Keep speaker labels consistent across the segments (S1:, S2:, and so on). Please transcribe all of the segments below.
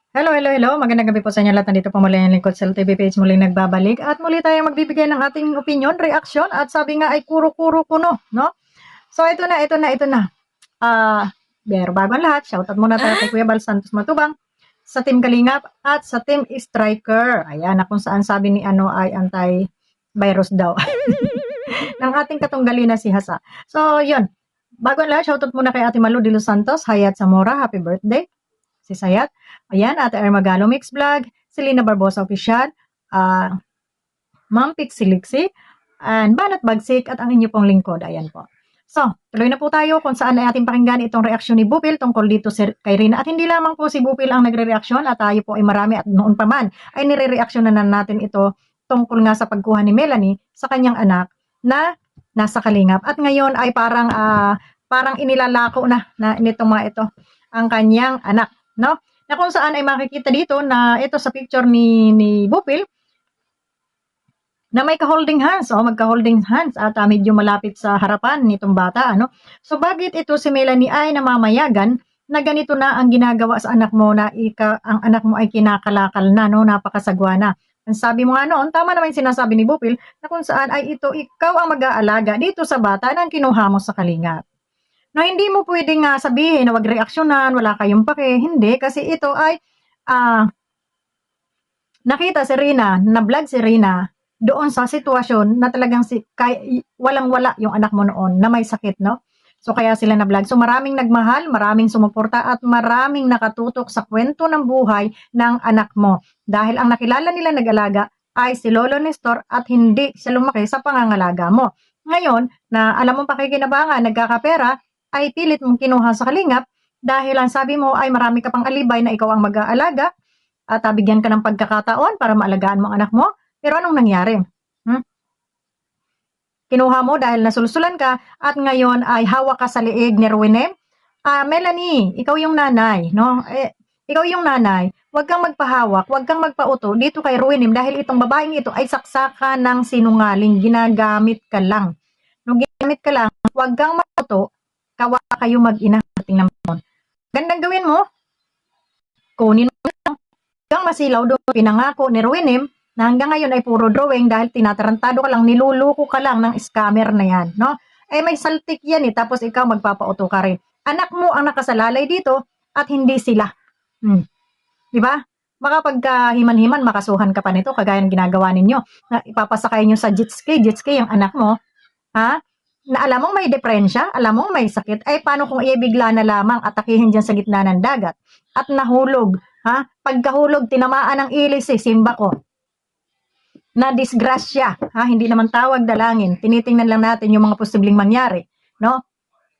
S1: Hello, hello, hello. Magandang gabi po sa inyo lahat. Nandito po muli ang lingkod sa LTV page muling nagbabalik. At muli tayong magbibigay ng ating opinion, reaction. At sabi nga ay kuro-kuro kuno, no? So, ito na. Pero bago ang lahat, shoutout muna tayo kay Kuya Bal Santos Matubang, sa Team Kalingap, at sa Team Striker. Ayan, na kung saan sabi ni ano ay anti-virus daw. ng ating katunggali na si Hasa. So, yun. Bago ang lahat, shoutout muna kay Ate Malu de Los Santos, Hayat Zamora, happy birthday. Si Sayat. Ayan, Ate Erma Galo Mix Vlog, Selena Barbosa Official, Ma'am Pixie Lixie, and Banat Bagsik, at ang inyo pong lingkod. Ayan po. So, tuloy na po tayo kung saan ay ating pakinggan itong reaksyon ni Bupil tungkol dito kay Rina. At hindi lamang po si Bupil ang nagre-reaksyon at tayo po ay marami at noon pa man ay nire-reaksyonan na natin ito tungkol nga sa pagkuha ni Melanie sa kanyang anak na nasa kalingap. At ngayon ay parang inilalako na nitong mga ito ang kanyang anak, no? Na kung saan ay makikita dito na ito sa picture ni Bupil na may ka-holding hands, magka-holding hands at medyo malapit sa harapan nitong bata, ano? So, bakit ito si Melanie ay namamayagan na ganito na ang ginagawa sa anak mo na ang anak mo ay kinakalakal na, no? Napakasagwa na. Ang sabi mo nga noon, tama naman yung sinasabi ni Bupil na kung saan ay ikaw ang mag-aalaga dito sa bata na kinuha mo sa kalingap. Na hindi mo pwedeng sabihin na wag reaksyonan, wala kayong pake, hindi, kasi ito ay nakita si Rina, na-vlog si Rina doon sa sitwasyon na talagang walang-wala yung anak mo noon na may sakit, no? So, kaya sila na-vlog. So, maraming nagmahal, maraming sumuporta, at maraming nakatutok sa kwento ng buhay ng anak mo. Dahil ang nakilala nila nag-alaga ay si Lolo Nestor at hindi siya lumaki sa pangangalaga mo. Ngayon, na alam mong pakikinabangan, nagkakapera, ay pilit mong kinuha sa kalingap dahil ang sabi mo ay marami ka pang alibay na ikaw ang mag-aalaga at bigyan ka ng pagkakataon para maalagaan mo ang anak mo. Pero anong nangyari? Kinuha mo dahil nasulsulan ka at ngayon ay hawak ka sa liig ni Ruinem. Melanie, ikaw yung nanay, no? Ikaw yung nanay. Huwag kang magpahawak, huwag kang magpauto dito kay Ruinem dahil itong babaeng ito ay saksakan ng sinungaling. Ginagamit ka lang. No, ginamit ka lang, huwag kang magpauto, kawa kayo mag-ina. Tingnan mo. Gandang gawin mo. Kunin mo lang. Hanggang masilaw doon, pinangako ni Ruinem na hanggang ngayon ay puro drawing dahil tinatarantado ka lang, niluluko ka lang ng scammer na yan, no? May saltik yan tapos ikaw magpapauto ka rin. Anak mo ang nakasalalay dito at hindi sila. Di ba? Baka pagka himan-himan, makasuhan ka pa nito, kagaya ng ginagawa ninyo, na ipapasakay nyo sa jet ski yung anak mo, ha? Na alam mong may depresya, alam mong may sakit, paano kung bigla na lamang atakihin dyan sa gitna ng dagat at nahulog, ha? Pagkahulog, tinamaan ng ilis simba ko. Na disgrasya, ha? Hindi naman tawag dalangin. Tinitingnan lang natin yung mga posibleng mangyari, no?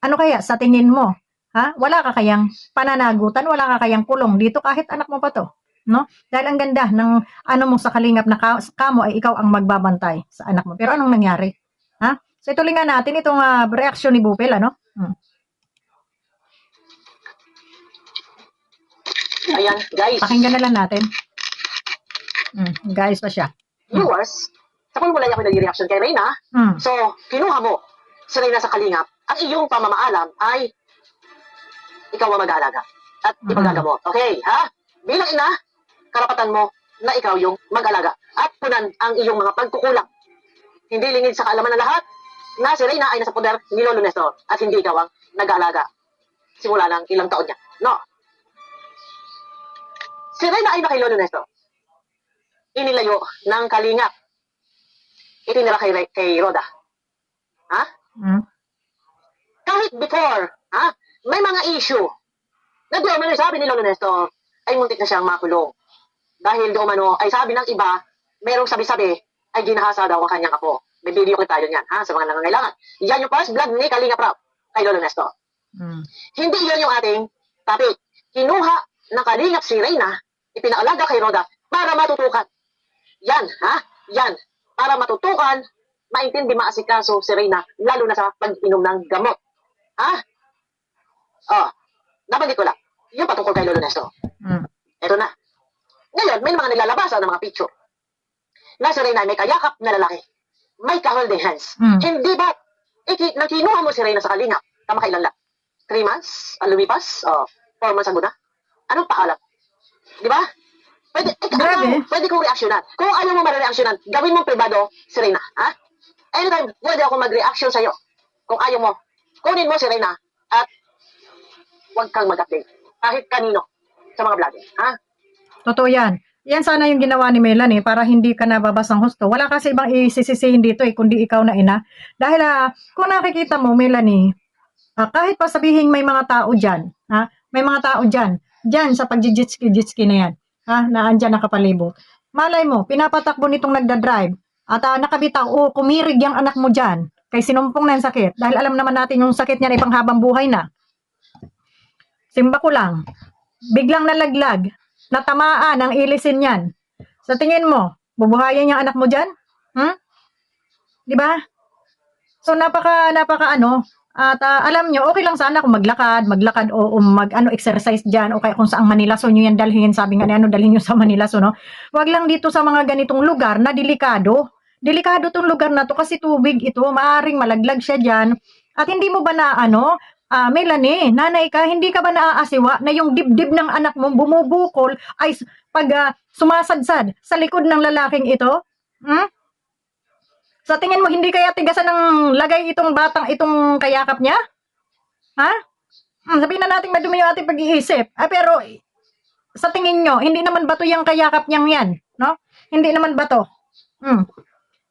S1: Ano kaya sa tingin mo? Ha? Wala ka kayang pananagutan, wala ka kayang kulong dito kahit anak mo pa to, no? Dahil ang ganda ng ano mo sa kalingap na kamo ay ikaw ang magbabantay sa anak mo. Pero anong nangyari? Ha? So ituloy nga natin itong reaksyon ni Bupil, ano?
S2: Ayan, guys.
S1: Pakinggan na lang natin. Guys pa siya.
S2: Viewers, sa kung mula ako nag-reaction kay Reyna, so, kinuha mo si Reyna sa kalingap. Ang iyong pamamaalam ay ikaw ang mag-aalaga at ipagagamot. Okay, ha? Bilang ina, karapatan mo na ikaw yung mag-alaga at punan ang iyong mga pagkukulang. Hindi lingid sa kaalaman ng lahat na si Reyna ay nasa poder ni Lolo Nestor at hindi ikaw ang nag-aalaga simula ng ilang taon niya. No. Si Reyna ay na kay Lolo Nestor. Inilayo ng kalingap. Itinira kay Roda. Ha? Kahit before, ha? May mga issue. Na doon man sabi ni Lolo Nestor, ay muntik na siyang makulong. Dahil doon ay sabi ng iba, merong sabi-sabi, ay ginahasa daw ang kanyang apo. May video ko tayo niyan, ha? Sa mga nangangailangan. Yan yung first vlog ni Kalingap Rap kay Lolo Nestor. Hindi yan yung ating topic. Kinuha ng Kalingap si Reyna, ipinaalaga kay Roda para matutukan. Yan, ha? Yan. Para matutukan, maintindi, maasikaso si Reyna, lalo na sa pag-inom ng gamot. Ha? Nabanggit ko lang. Yung patungkol kay Lolo Nestor. Ito na. Ngayon, may mga nilalabasan ng mga picture. Na si Reyna may kayakap na lalaki. May ka-holding hands. Hindi ba, nang kinuha mo si Reyna sa kalingap, tama kailan lang? 3 months? Ang lumipas? 4 months ago na? Anong paalam? Di ba?
S1: Grabe.
S2: Pwede kong reaksyonan. Kung ayaw mo marireaksyonan, gawin mong privado si Reyna. Ha? Anytime, pwede ako mag-reaction sa'yo. Kung ayaw mo, kunin mo si Reyna at huwag kang mag-update. Kahit kanino sa mga vlogger. Ha?
S1: Totoo yan. Yan sana yung ginawa ni Melanie para hindi ka nababas ng husto. Wala kasi ibang isisisihin dito kundi ikaw na ina. Dahil kung nakikita mo, Melanie, kahit pa sabihin may mga tao dyan, may mga tao dyan sa pagjijitski-jitski na yan, na andyan nakapalibot. Malay mo, pinapatakbo nitong nagdadrive at nakabitaw, kumirig yung anak mo dyan kay sinumpong na yung sakit. Dahil alam naman natin yung sakit niya ay panghabang buhay na. Simba ko lang, biglang nalaglag, natamaan ang ilisin yan. Sa tingin mo, bubuhayin yung anak mo dyan? Di ba? So, napaka at alam nyo, okay lang sana kung maglakad o exercise dyan, o kaya kung saang Manilaso nyo yan dalhin, sabi nga dalhin nyo sa Manilaso, no? Wag lang dito sa mga ganitong lugar na delikado. Delikado tong lugar na to kasi tubig ito, maaring malaglag siya dyan. At hindi mo ba na, Melanie, nanay ka, hindi ka ba naaasiwa na yung dibdib ng anak mo bumubukol ay pag sumasadsad sa likod ng lalaking ito? Sa tingin mo, hindi kaya tigasan ng lagay itong batang itong kayakap niya? Ha? Sabihin na natin madumi yung ating pag-iisip. Pero, sa tingin nyo, hindi naman bato yung kayakap niyang yan. No? Hindi naman bato.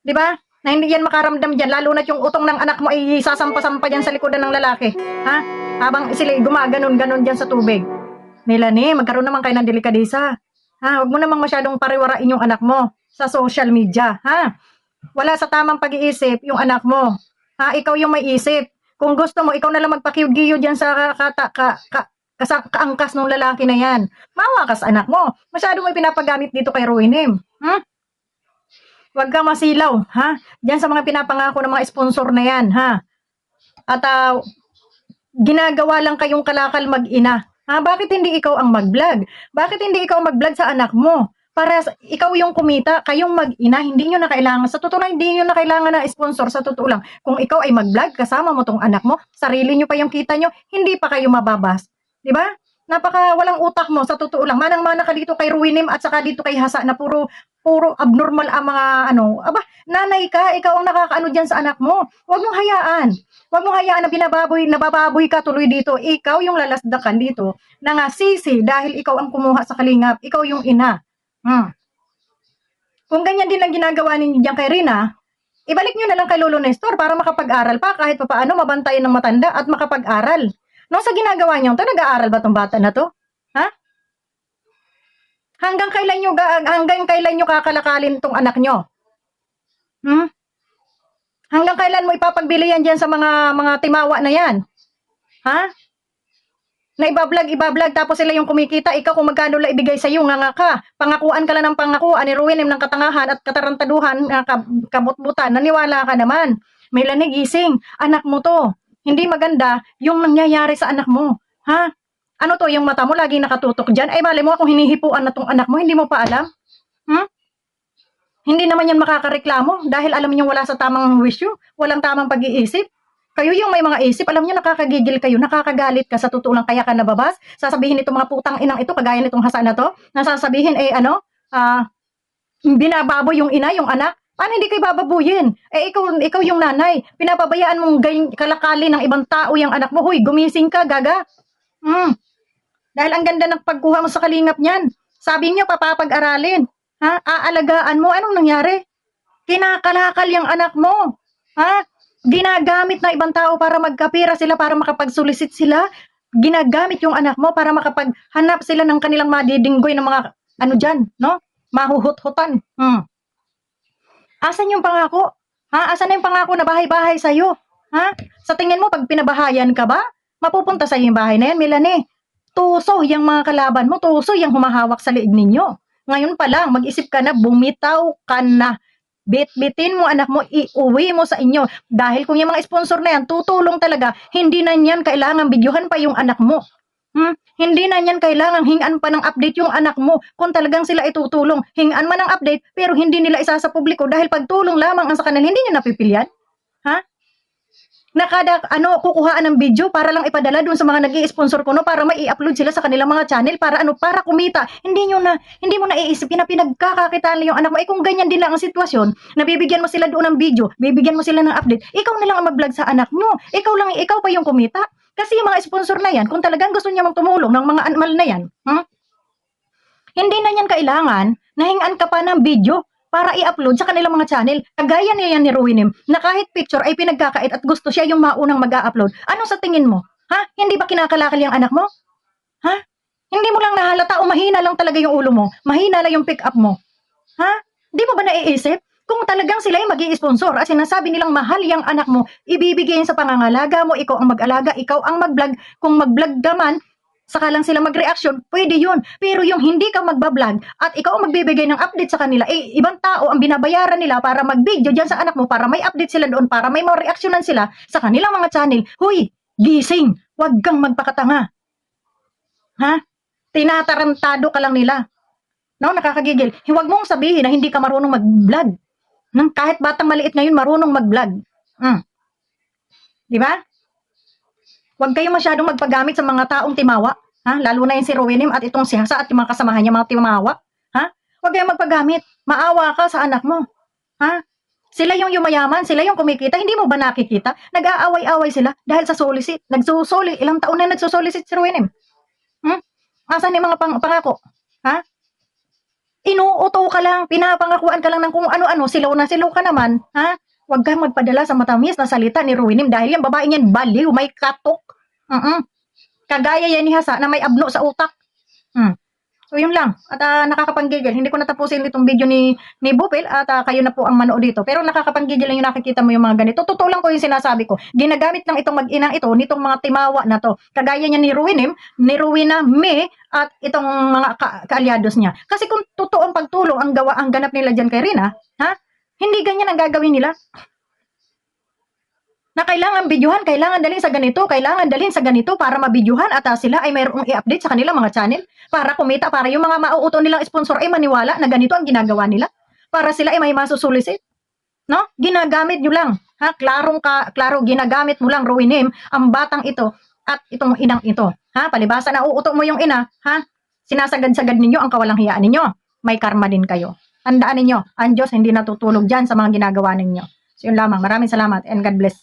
S1: Di ba? Na hindi yan makaramdam dyan. Lalo na yung utong ng anak mo ay sasampa-sampa dyan sa likodan ng lalaki. Ha? Habang sila gumaganon-ganon dyan sa tubig. Melanie, magkaroon naman kayo ng delikadesa. Huwag mo namang masyadong pariwarain yung anak mo sa social media. Wala sa tamang pag-iisip yung anak mo. Ikaw yung may isip. Kung gusto mo, ikaw na lang magpakiyo-giyo dyan sa kaangkas ng lalaki na yan. Mawa ka sa anak mo. Masyado mo pinapagamit dito kay Ruinem. Huwag kang masilaw. Diyan sa mga pinapangako ng mga sponsor na yan. At ginagawa lang kayong kalakal mag-ina. Bakit hindi ikaw ang mag-vlog? Bakit hindi ikaw mag-vlog sa anak mo? Para ikaw yung kumita, kayong mag-ina, hindi nyo na kailangan. Sa totoo lang, hindi nyo na kailangan na sponsor. Sa totoo lang, kung ikaw ay mag-vlog, kasama mo tong anak mo, sarili nyo pa yung kita nyo, hindi pa kayo mababas. Di ba? Napaka walang utak mo, sa totoo lang. Manang-mana ka dito kay Ruinem at saka dito kay Hasa na puro abnormal ang mga nanay ka, ikaw ang nakakaano dyan sa anak mo. Huwag mong hayaan. Huwag mong hayaan na nabababoy ka tuloy dito. Ikaw yung lalasdakan dito na nga sisi dahil ikaw ang kumuha sa kalingap. Ikaw yung ina. Kung ganyan din ang ginagawa ninyo dyan kay Rina, ibalik nyo na lang kay Lolo Nestor para makapag-aral pa kahit papaano mabantayan ng matanda at makapag-aral. Nung sa ginagawa nyo, nag-aaral ba tong bata na to? Hanggang kailan nyo kakalakalin tong anak nyo? Hanggang kailan mo ipapagbili yan dyan sa mga timawa na yan? Na ibablog, tapos sila yung kumikita, ikaw kung magkano lang ibigay sa'yo, nga ka. Pangakuan ka lang ng pangakuan, ni Ruinem ng katangahan at katarantaduhan, kabutbutan, naniwala ka naman. Melanie, gising, anak mo to. Hindi maganda yung nangyayari sa anak mo. Ano to, yung mata mo laging nakatutok dyan? Ay, mali mo kung hinihipuan na tong anak mo, hindi mo pa alam? Hindi naman yan makakareklamo dahil alam niyo wala sa tamang wisyo, walang tamang pag-iisip. Kayo yung may mga isip, alam niyo nakakagigil kayo, nakakagalit ka, sa totoo lang kaya ka nababas. Sasabihin itong mga putang inang ito, kagaya nitong Hasa na to, nasasabihin binababoy yung ina, yung anak. Paano hindi kayo bababuyin? Ikaw yung nanay, pinapabayaan mong kalakali ng ibang tao yung anak mo. Huy, gumising ka, gaga. Dahil ang ganda ng pagkuha mo sa kalingap niyan. Sabi niyo, papapag-aralin. Aalagaan mo, anong nangyari? Kinakalakal yung anak mo. Ginagamit ng ibang tao para magkapira sila, para makapagsulisit sila. Ginagamit yung anak mo para makapaghanap sila ng kanilang madidinggoy ng mga mahuhut-hutan. Asan yung pangako? Asan na yung pangako na bahay-bahay sa'yo? Sa tingin mo, pag pinabahayan ka ba, mapupunta sa'yo yung bahay na yan, Melanie? Tuso yung mga kalaban mo, tuso yung humahawak sa liig ninyo. Ngayon pa lang, mag-isip ka na, bumitaw ka na. Bit-bitin mo anak mo, iuwi mo sa inyo. Dahil kung yung mga sponsor na yan, tutulong talaga, hindi na yan kailangan bidyuhan pa yung anak mo. Hindi na yan kailangan hingan pa ng update yung anak mo. Kung talagang sila itutulong, hingan man ng update, pero hindi nila isa sa publiko dahil pagtulong lamang ang sa kanila, hindi nyo napipilian. na kada kukuhaan ng video para lang ipadala dun sa mga nag-i-sponsor ko, no, para mai-upload sila sa kanilang mga channel para para kumita. Hindi mo na iisipin na pinagkakakitaan yung anak mo. Kung ganyan din lang ang sitwasyon, nabibigyan mo sila doon ng video, bibigyan mo sila ng update, ikaw na lang ang mag-vlog sa anak mo. Ikaw pa yung kumita. Kasi yung mga sponsor na yan, kung talagang gusto niya tumulong ng mga animal na yan, hindi na yan kailangan na hingan ka pa ng video para i-upload sa kanilang mga channel. Kagaya niya yan ni Ruwinim, na kahit picture ay pinagkakait at gusto siya yung maunang mag-a-upload. Ano sa tingin mo? Hindi ba kinakalakal yung anak mo? Hindi mo lang nahalata o mahina lang talaga yung ulo mo? Mahina lang yung pick up mo? Di mo ba naiisip? Kung talagang sila yung mag-i-sponsor at sinasabi nilang mahal yung anak mo, ibibigay sa pangangalaga mo, ikaw ang mag-alaga, ikaw ang mag-vlog. Kung mag-vlog ka man, saka lang sila mag-reaction, pwede yun. Pero yung hindi ka magbablog at ikaw ang magbibigay ng update sa kanila, ibang tao ang binabayaran nila para mag-video dyan sa anak mo, para may update sila doon, para may mga reaksyonan sila sa kanilang mga channel. Huy, gising, wag kang magpakatanga. Tinatarantado ka lang nila. No, nakakagigil. Huwag mong sabihin na hindi ka marunong mag-vlog. Kahit batang maliit ngayon, marunong mag-vlog. Di ba? Huwag kayong masyadong magpagamit sa mga taong timawa. Lalo na yung si Ruwinim at itong si Hasa at yung mga kasamahan niya, mga timawa. Huwag kayong magpagamit. Maawa ka sa anak mo. Sila yung yumayaman, sila yung kumikita. Hindi mo ba nakikita? Nag-aaway-away sila dahil sa solicit. Ilang taon na nagsusolicit si Ruwinim. Asan yung mga pangako? Inuuto ka lang, pinapangakuan ka lang ng kung ano-ano, silaw na silaw ka naman, Huwag kang magpadala sa matamis na salita ni Ruwinim dahil yung babae niyan baliw, may katok. Kagaya yan ni Hasa na may abno sa utak. So yun lang. At nakakapanggigil. Hindi ko natapusin itong video ni Bupil at kayo na po ang manood dito. Pero nakakapanggigil lang yung nakikita mo yung mga ganito. Totoo lang ko yung sinasabi ko. Ginagamit lang itong mag-inang ito, nitong mga timawa na to. Kagaya niya ni Ruwinim, ni Ruwina May at itong mga kaalyados niya. Kasi kung totoong pagtulong ang ganap nila dyan kay Rina, hindi ganyan ang gagawin nila. Na kailangan bidyuhan, kailangan dalhin sa ganito para mabidyuhan at sila ay mayroong i-update sa kanilang mga channel para kumita, para yung mga mauuto nilang sponsor ay maniwala na ganito ang ginagawa nila. Para sila ay may masusulisit. No? Ginagamit nyo lang. Klaro, ginagamit mo lang, Ruwinim, ang batang ito at itong inang ito. Palibasa na uuto mo yung ina, sinasagad-sagad ninyo ang kawalang hiyaan ninyo. May karma din kayo. Tandaan ninyo, ang Diyos hindi natutulog dyan sa mga ginagawa ninyo. So yun lamang. Maraming salamat and God bless.